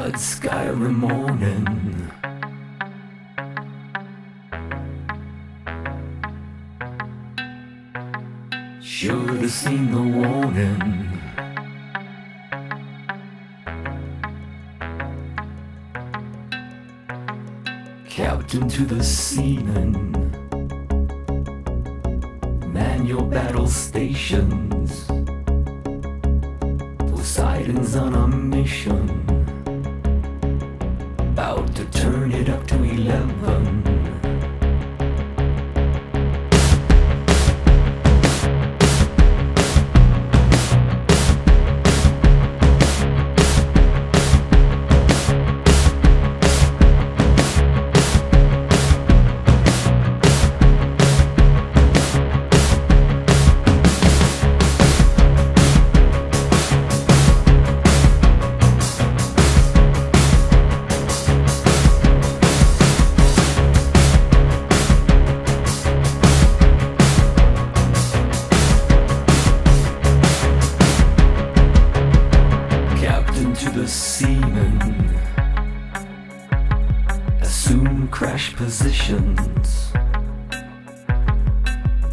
Blood sky every morning. Should have seen the warning. Captain to the seaman, man your battle stations. Poseidon's on a mission, about to turn it up to 11. The seamen assume crash positions,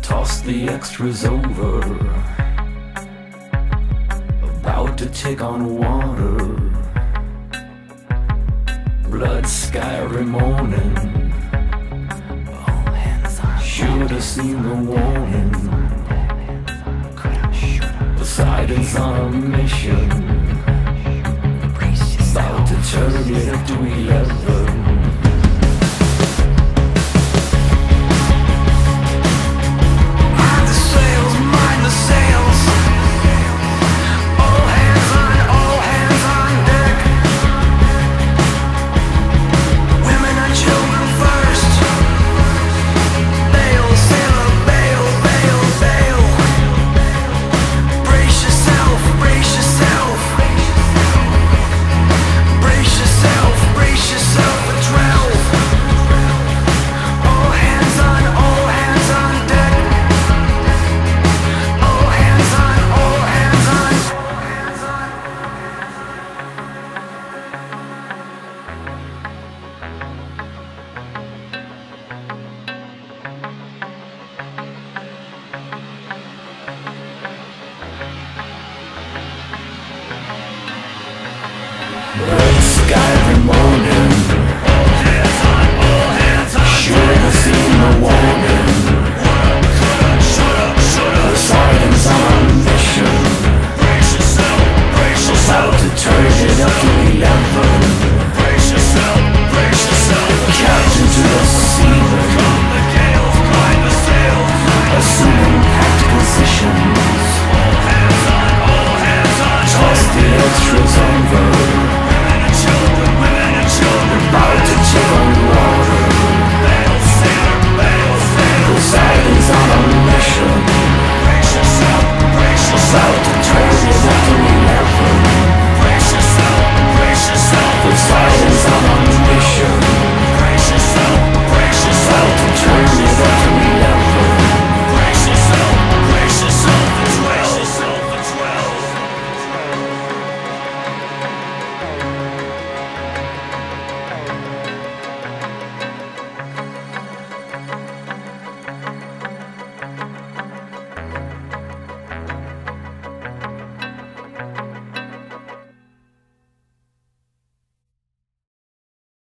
toss the extras over, about to take on water. Blood sky every morning, all hands on. Should have seen the warning. Poseidon's on a mission, about to turn it up to 11.